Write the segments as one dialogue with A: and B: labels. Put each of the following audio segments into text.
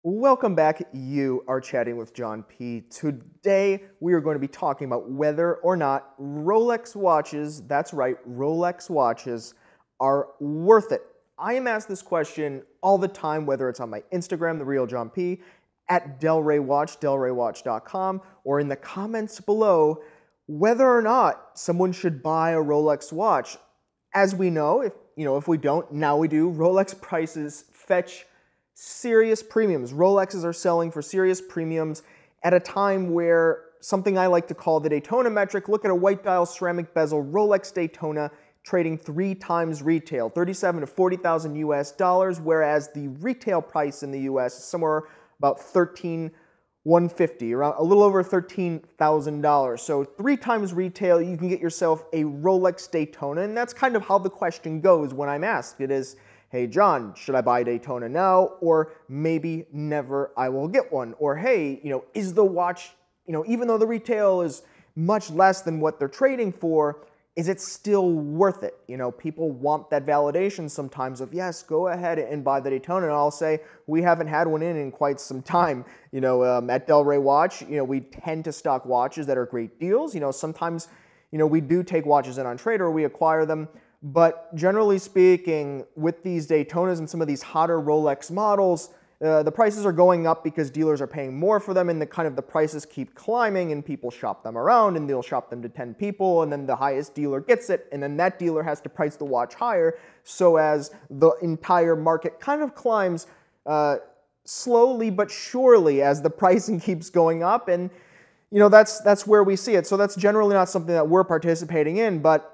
A: Welcome back. You are chatting with John P. Today, we are going to be talking about whether or not Rolex watches, that's right, Rolex watches, are worth it. I am asked this question all the time, whether it's on my Instagram, The Real John P., at DelRayWatch, DelRayWatch.com, or in the comments below, whether or not someone should buy a Rolex watch. As we know, if we don't, now we do, Rolex prices fetch serious premiums. Rolexes are selling for serious premiums at a time where something I like to call the Daytona metric. Look at a white dial ceramic bezel Rolex Daytona trading 3 times retail, 37 to 40,000 US dollars, whereas the retail price in the US is somewhere about 13,150, around a little over $13,000. So 3 times retail, you can get yourself a Rolex Daytona, and that's kind of how the question goes when I'm asked. It is, hey, John, should I buy a Daytona now? Or maybe never I will get one. Or, hey, is the watch, even though the retail is much less than what they're trading for, is it still worth it? People want that validation sometimes of, yes, go ahead and buy the Daytona. And I'll say, we haven't had one in quite some time. At Del Rey Watch, we tend to stock watches that are great deals. Sometimes, we do take watches in on trade or we acquire them. But generally speaking, with these Daytonas and some of these hotter Rolex models, the prices are going up because dealers are paying more for them, and the prices keep climbing, and people shop them around, and they'll shop them to 10 people, and then the highest dealer gets it, and then that dealer has to price the watch higher, so as the entire market kind of climbs slowly but surely as the pricing keeps going up, and that's where we see it. So that's generally not something that we're participating in, but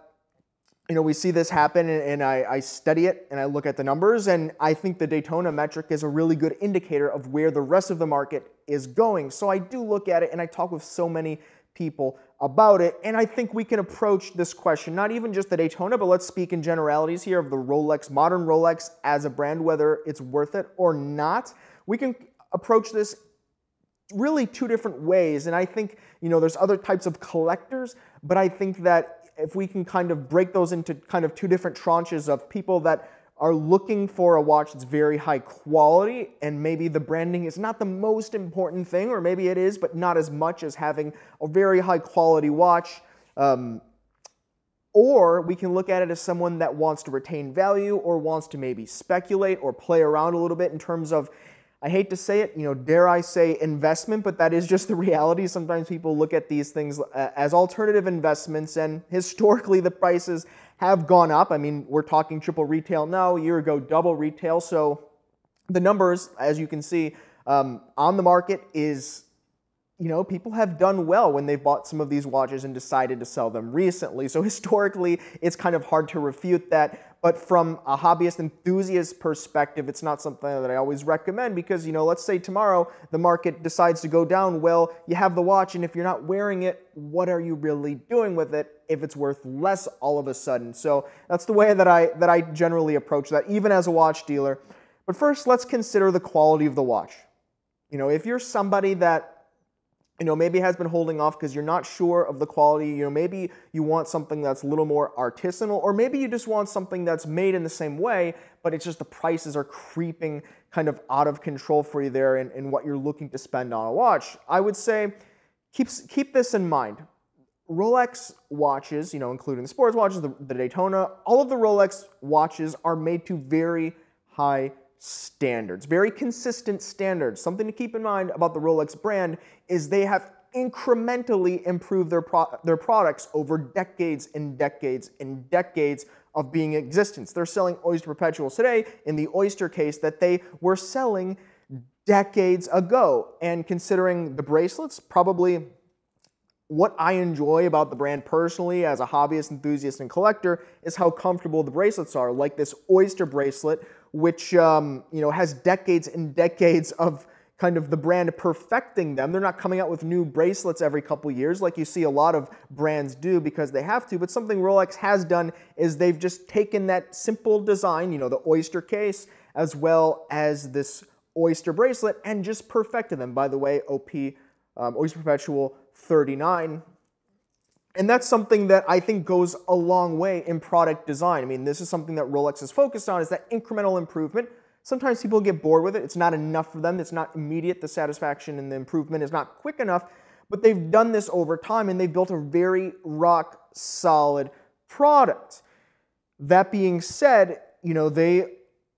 A: we see this happen, and I study it, and I look at the numbers, and I think the Daytona metric is a really good indicator of where the rest of the market is going. So I do look at it, and I talk with so many people about it, and I think we can approach this question, not even just the Daytona, but let's speak in generalities here of the Rolex, modern Rolex as a brand, whether it's worth it or not. We can approach this really 2 different ways, and I think, there's other types of collectors, but I think that if we can kind of break those into kind of 2 different tranches of people that are looking for a watch that's very high quality, and maybe the branding is not the most important thing, or maybe it is, but not as much as having a very high quality watch. Or we can look at it as someone that wants to retain value or wants to maybe speculate or play around a little bit in terms of, I hate to say it, dare I say investment, but that is just the reality. Sometimes people look at these things as alternative investments, and historically the prices have gone up. I mean, we're talking triple retail now, a year ago double retail. So the numbers, as you can see, on the market is, people have done well when they've bought some of these watches and decided to sell them recently. So historically, it's kind of hard to refute that. But from a hobbyist enthusiast perspective, it's not something that I always recommend because, let's say tomorrow the market decides to go down. Well, you have the watch, and if you're not wearing it, what are you really doing with it if it's worth less all of a sudden? So that's the way that I generally approach that, even as a watch dealer. But first, let's consider the quality of the watch. If you're somebody that maybe has been holding off because you're not sure of the quality. Maybe you want something that's a little more artisanal, or maybe you just want something that's made in the same way, but it's just the prices are creeping kind of out of control for you there in what you're looking to spend on a watch. I would say keep this in mind. Rolex watches, including the sports watches, the Daytona, all of the Rolex watches are made to very high standards, very consistent standards. Something to keep in mind about the Rolex brand is they have incrementally improved their products over decades and decades and decades of being in existence. They're selling Oyster Perpetuals today in the Oyster case that they were selling decades ago. And considering the bracelets, probably what I enjoy about the brand personally as a hobbyist, enthusiast, and collector is how comfortable the bracelets are, like this Oyster bracelet, which has decades and decades of kind of the brand perfecting them. They're not coming out with new bracelets every couple years like you see a lot of brands do because they have to, but something Rolex has done is they've just taken that simple design, the Oyster case, as well as this Oyster bracelet, and just perfected them. By the way, Oyster Perpetual 39. And that's something that I think goes a long way in product design. I mean, this is something that Rolex is focused on, is that incremental improvement. Sometimes people get bored with it. It's not enough for them. It's not immediate. The satisfaction and the improvement is not quick enough. But they've done this over time, and they've built a very rock solid product. That being said, they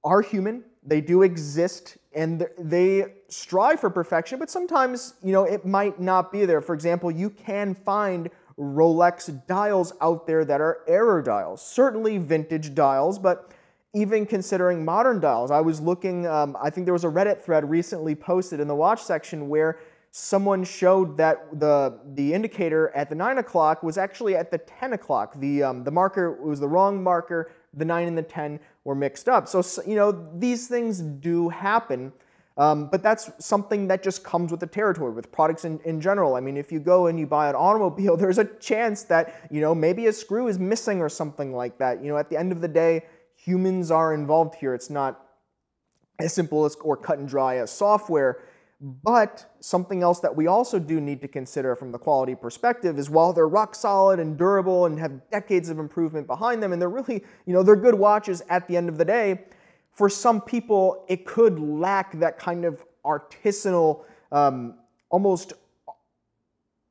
A: are human. They do exist, and they strive for perfection, but sometimes, it might not be there. For example, you can find Rolex dials out there that are error dials. Certainly vintage dials, but even considering modern dials. I was looking, I think there was a Reddit thread recently posted in the watch section where someone showed that the indicator at the 9 o'clock was actually at the 10 o'clock. The marker was the wrong marker. The 9 and the 10 were mixed up. So, these things do happen, but that's something that just comes with the territory, with products in general. I mean, if you go and you buy an automobile, there's a chance that, maybe a screw is missing or something like that. At the end of the day, humans are involved here. It's not as simple as or cut and dry as software. But something else that we also do need to consider from the quality perspective is while they're rock solid and durable and have decades of improvement behind them, and they're really, they're good watches at the end of the day, for some people, it could lack that kind of artisanal, almost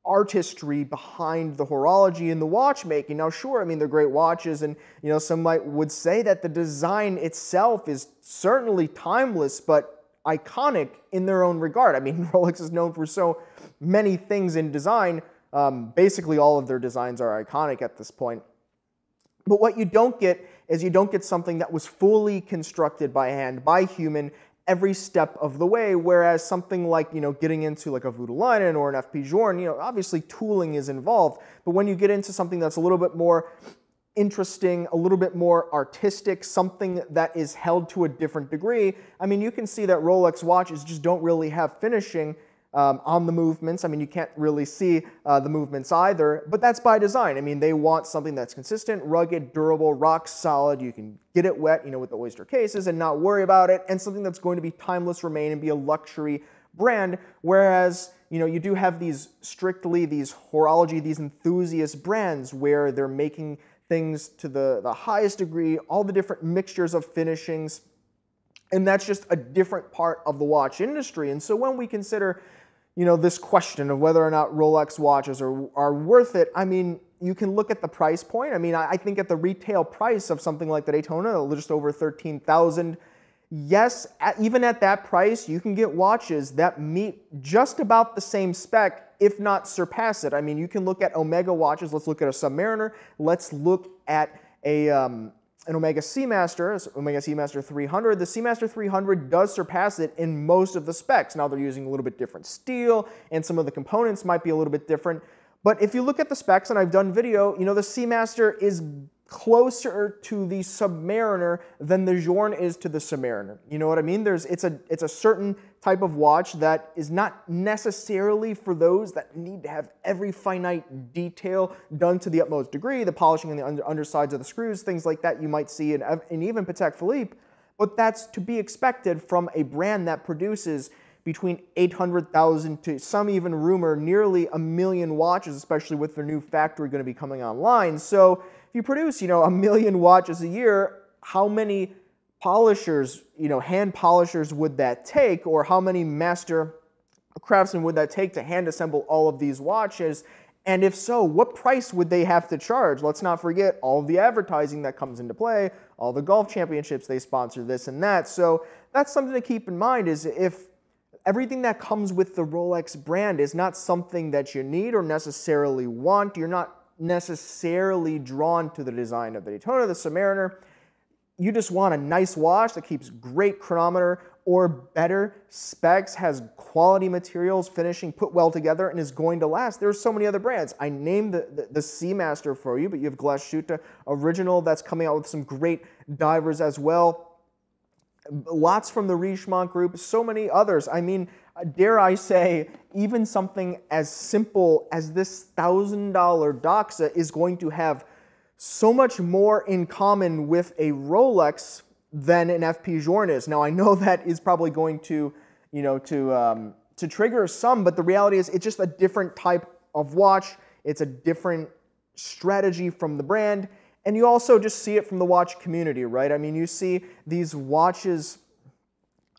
A: artistry behind the horology and the watchmaking. Now, sure, I mean, they're great watches, and, some would say that the design itself is certainly timeless, but iconic in their own regard. I mean, Rolex is known for so many things in design. Basically, all of their designs are iconic at this point. But what you don't get is you don't get something that was fully constructed by hand, by human, every step of the way, whereas something like, getting into like a Voutilainen or an FP Journe, obviously tooling is involved. But when you get into something that's a little bit more interesting, a little bit more artistic, something that is held to a different degree. I mean, you can see that Rolex watches just don't really have finishing on the movements. I mean, you can't really see the movements either, but that's by design. I mean, they want something that's consistent, rugged, durable, rock solid. You can get it wet, with the Oyster cases and not worry about it, and something that's going to be timeless, remain, and be a luxury brand, whereas, you do have these horology, these enthusiast brands where they're making things to the highest degree, all the different mixtures of finishings, and that's just a different part of the watch industry. And so when we consider, this question of whether or not Rolex watches are worth it, I mean, you can look at the price point. I mean, I think at the retail price of something like the Daytona, just over $13,000, yes, even at that price, you can get watches that meet just about the same spec, if not surpass it. I mean, you can look at Omega watches. Let's look at a Submariner. Let's look at an Omega Seamaster, Omega Seamaster 300. The Seamaster 300 does surpass it in most of the specs. Now, they're using a little bit different steel, and some of the components might be a little bit different. But if you look at the specs, and I've done video, the Seamaster is closer to the Submariner than the Journe is to the Submariner. You know what I mean? It's a certain type of watch that is not necessarily for those that need to have every finite detail done to the utmost degree, the polishing in the undersides of the screws, things like that you might see in even Patek Philippe, but that's to be expected from a brand that produces between 800,000 to some even rumor nearly 1 million watches, especially with their new factory going to be coming online. So if you produce, 1 million watches a year, how many polishers, hand polishers would that take, or how many master craftsmen would that take to hand assemble all of these watches? And if so, what price would they have to charge? Let's not forget all of the advertising that comes into play, all the golf championships they sponsor, this and that. So that's something to keep in mind, is if everything that comes with the Rolex brand is not something that you need or necessarily want, you're not necessarily drawn to the design of the Daytona, the Submariner, you just want a nice watch that keeps great chronometer or better specs, has quality materials, finishing put well together, and is going to last. There's so many other brands. I named the Seamaster for you, but you have Glashütte Original that's coming out with some great divers as well. Lots from the Richemont group, so many others. I mean, dare I say, even something as simple as this $1,000 Doxa is going to have so much more in common with a Rolex than an FP Journe is. Now, I know that is probably going to, to trigger some, but the reality is it's just a different type of watch. It's a different strategy from the brand. And you also just see it from the watch community, right? I mean, you see these watches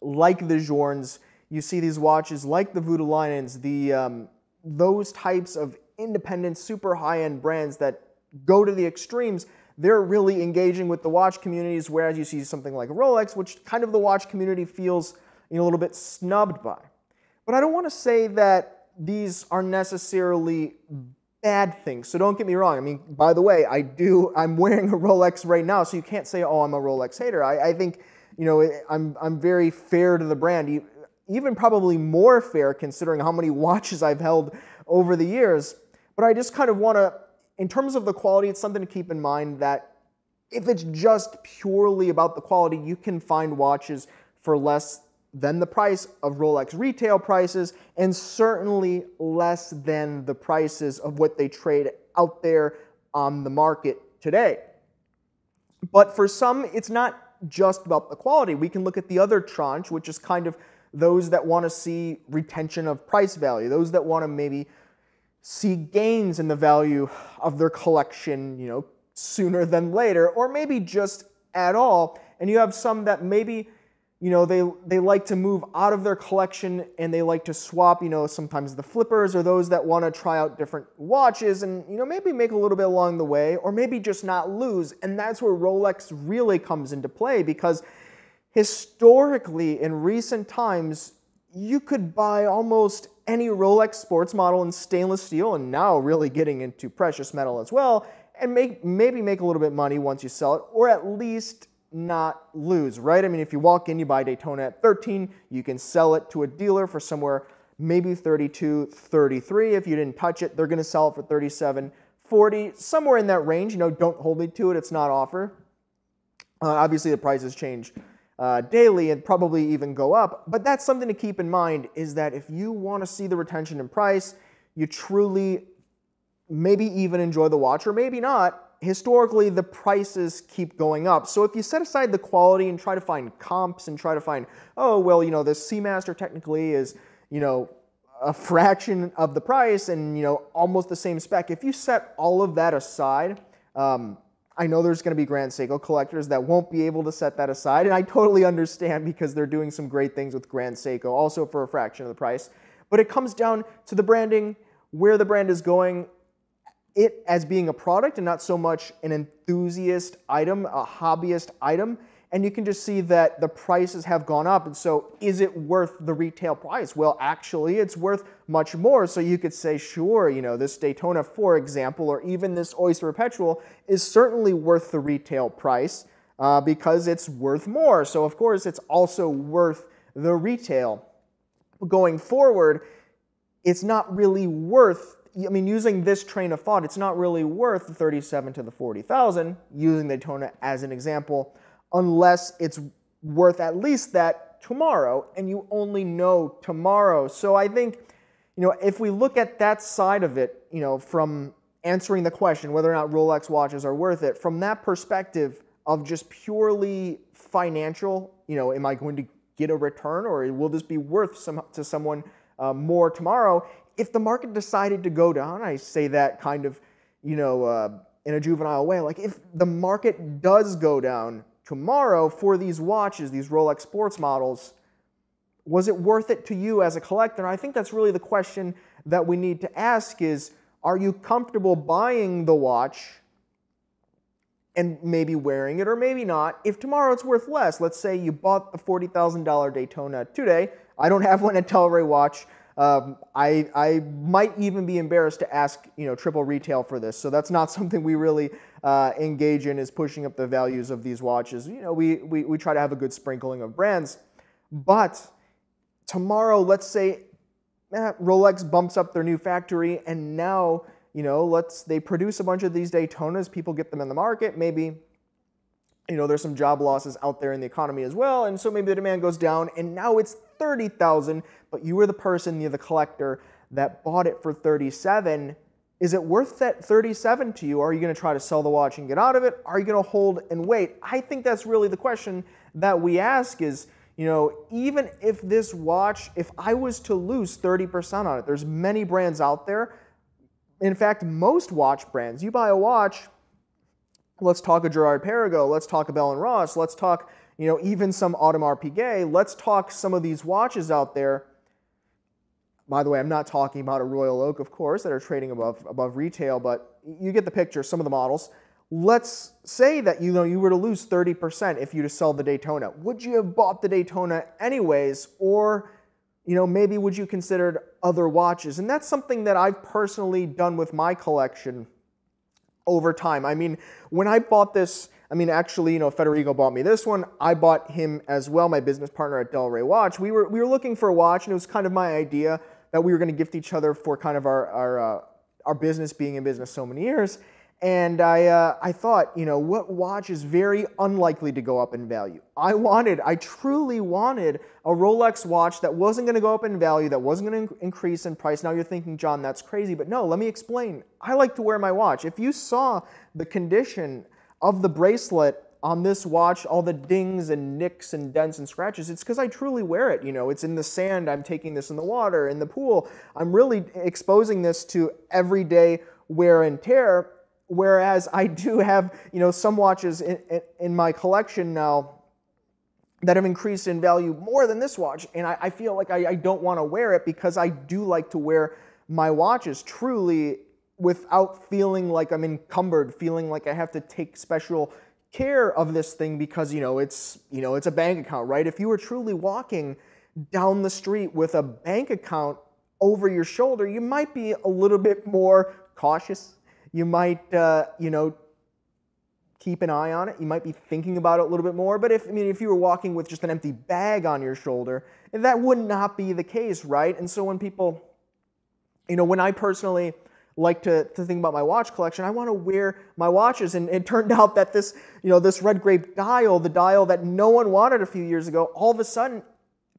A: like the Journes. You see these watches like the Voutilainens, those types of independent, super high-end brands that go to the extremes. They're really engaging with the watch communities, whereas you see something like Rolex, which kind of the watch community feels a little bit snubbed by. But I don't want to say that these are necessarily bad things. So don't get me wrong. I mean, by the way, I'm wearing a Rolex right now, so you can't say, oh, I'm a Rolex hater. I think, I'm very fair to the brand, even probably more fair considering how many watches I've held over the years. But I just kind of want to, in terms of the quality, it's something to keep in mind that if it's just purely about the quality, you can find watches for less than the price of Rolex retail prices, and certainly less than the prices of what they trade out there on the market today. But for some, it's not just about the quality. We can look at the other tranche, which is kind of those that want to see retention of price value, those that want to maybe see gains in the value of their collection, sooner than later, or maybe just at all. And you have some that maybe they like to move out of their collection and they like to swap, sometimes the flippers, or those that want to try out different watches and, maybe make a little bit along the way, or maybe just not lose. And that's where Rolex really comes into play, because historically, in recent times, you could buy almost any Rolex sports model in stainless steel, and now really getting into precious metal as well, and maybe make a little bit of money once you sell it, or at least not lose, right? I mean, if you walk in, you buy Daytona at 13, you can sell it to a dealer for somewhere maybe 32, 33. If you didn't touch it, they're going to sell it for 37, 40, somewhere in that range. Don't hold me to it. It's not offer. Obviously, the prices change daily and probably even go up. But that's something to keep in mind, is that if you want to see the retention in price, you truly maybe even enjoy the watch, or maybe not. Historically, the prices keep going up. So if you set aside the quality and try to find comps and try to find, oh, well, this Seamaster technically is, a fraction of the price and, almost the same spec. If you set all of that aside, I know there's going to be Grand Seiko collectors that won't be able to set that aside, and I totally understand, because they're doing some great things with Grand Seiko, also for a fraction of the price. But it comes down to the branding, where the brand is going, it as being a product and not so much an enthusiast item, a hobbyist item. And you can just see that the prices have gone up. And so is it worth the retail price? Well, actually, it's worth much more. So you could say, sure, this Daytona, for example, or even this Oyster Perpetual is certainly worth the retail price because it's worth more. So of course, it's also worth the retail. Going forward, it's not really worth, using this train of thought, it's not really worth the 37 to the 40,000, using Daytona as an example, unless it's worth at least that tomorrow, and you only know tomorrow. So I think, if we look at that side of it, from answering the question whether or not Rolex watches are worth it, from that perspective of just purely financial, am I going to get a return, or will this be worth to someone more tomorrow? If the market decided to go down, I say that kind of, in a juvenile way, like if the market does go down tomorrow for these watches, these Rolex sports models, was it worth it to you as a collector? And I think that's really the question that we need to ask is, are you comfortable buying the watch and maybe wearing it, or maybe not? If tomorrow it's worth less, let's say you bought the $40,000 Daytona today. I don't have one at Telray Watch. I might even be embarrassed to ask, triple retail for this. So that's not something we really engage in, is pushing up the values of these watches. We try to have a good sprinkling of brands. But tomorrow, let's say Rolex bumps up their new factory, and now, they produce a bunch of these Daytonas, people get them in the market, maybe, there's some job losses out there in the economy as well, and so maybe the demand goes down, and now it's 30,000, but you were the person, the collector, that bought it for 37. Is it worth that 37 to you? Or are you going to try to sell the watch and get out of it? Are you going to hold and wait? I think that's really the question that we ask is, even if this watch, if I was to lose 30% on it, there's many brands out there. In fact, most watch brands, you buy a watch, let's talk a Gerard Perregaux, let's talk a Bell & Ross, let's talk, even some Audemars Piguet. Let's talk some of these watches out there. By the way, I'm not talking about a Royal Oak, of course, that are trading above retail, but you get the picture, some of the models. Let's say that you were to lose 30% if you to sell the Daytona. Would you have bought the Daytona anyways, or maybe would you considered other watches? And that's something that I've personally done with my collection over time. I mean, when I bought this, actually, Federico bought me this one. I bought him as well, my business partner at Del Rey Watch. We were looking for a watch, and it was kind of my idea that we were going to gift each other for kind of our business, being in business so many years. And I thought, what watch is very unlikely to go up in value? I truly wanted a Rolex watch that wasn't going to go up in value, that wasn't going to increase in price. Now you're thinking, John, that's crazy. But no, let me explain. I like to wear my watch. If you saw the condition of the bracelet on this watch, all the dings and nicks and dents and scratches, it's because I truly wear it. It's in the sand. I'm taking this in the water, in the pool. I'm really exposing this to everyday wear and tear. Whereas I do have, some watches in my collection now that have increased in value more than this watch. And I feel like I don't want to wear it because I do like to wear my watches truly without feeling like I'm encumbered, feeling like I have to take special care of this thing because, it's a bank account, right? If you were truly walking down the street with a bank account over your shoulder, you might be a little bit more cautious. You might, keep an eye on it. You might be thinking about it a little bit more. But if you were walking with just an empty bag on your shoulder, that would not be the case, right? And so when people, when I personally like to think about my watch collection, I want to wear my watches. And it turned out that this, this red grape dial, the dial that no one wanted a few years ago, all of a sudden,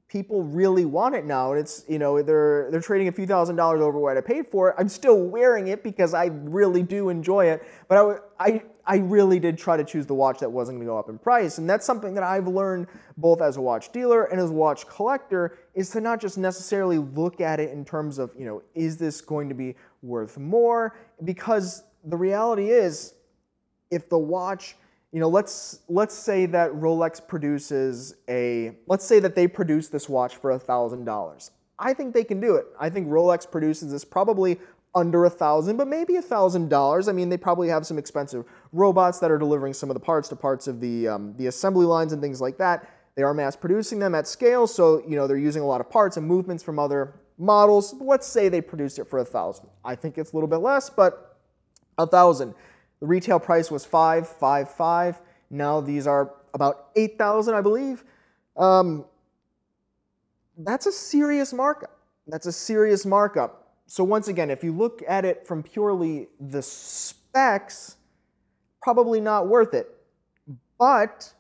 A: people really want it now, and it's they're trading a few $1,000s over what I paid for it. I'm still wearing it because I really do enjoy it, but I really did try to choose the watch that wasn't going to go up in price, and that's something that I've learned both as a watch dealer and as a watch collector, is to not just necessarily look at it in terms of is this going to be worth more, because the reality is, if the watch, let's say that Rolex produces let's say that they produce this watch for $1,000. I think they can do it. I think Rolex produces this probably under $1,000, but maybe $1,000. They probably have some expensive robots that are delivering some of the parts to parts of the assembly lines and things like that. They are mass producing them at scale, so they're using a lot of parts and movements from other models. Let's say they produced it for $1,000. I think it's a little bit less, but $1,000. The retail price was $555. Now these are about $8,000, I believe. That's a serious markup. That's a serious markup. So once again, if you look at it from purely the specs, probably not worth it. But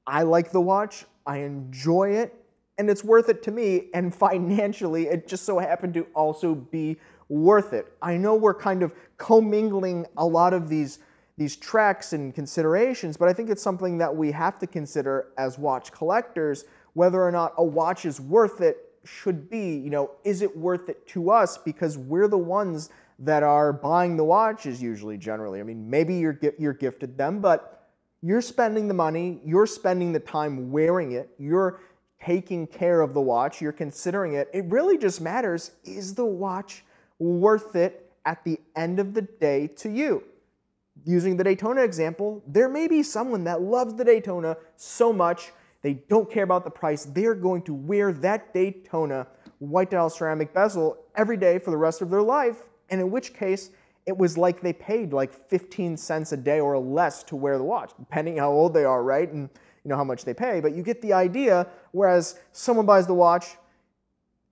A: I like the watch. I enjoy it. And it's worth it to me. And financially, it just so happened to also be worth it. I know we're kind of commingling a lot of these tracks and considerations, but I think it's something that we have to consider as watch collectors. Whether or not a watch is worth it should be, is it worth it to us, because we're the ones that are buying the watches usually, generally. Maybe you're gifted them, but you're spending the money, you're spending the time wearing it, you're taking care of the watch, you're considering it. It really just matters, is the watch worth it at the end of the day to you? Using the Daytona example, there may be someone that loves the Daytona so much, they don't care about the price, they're going to wear that Daytona white dial ceramic bezel every day for the rest of their life, and in which case, it was like they paid like 15 cents a day or less to wear the watch, depending how old they are, right? And how much they pay, but you get the idea. Whereas someone buys the watch,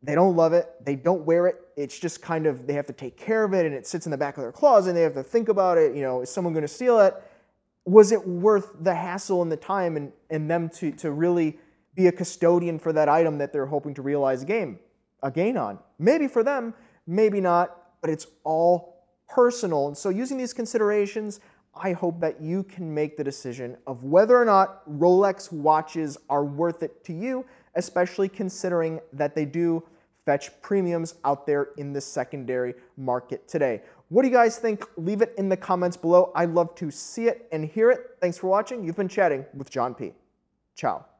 A: they don't love it, they don't wear it, it's just kind of, they have to take care of it, and it sits in the back of their closet, and they have to think about it, is someone going to steal it? Was it worth the hassle and the time and them to really be a custodian for that item that they're hoping to realize a gain on? Maybe for them, maybe not, but it's all personal. And so using these considerations, I hope that you can make the decision of whether or not Rolex watches are worth it to you, especially considering that they do fetch premiums out there in the secondary market today. What do you guys think? Leave it in the comments below. I'd love to see it and hear it. Thanks for watching. You've been chatting with John P. Ciao.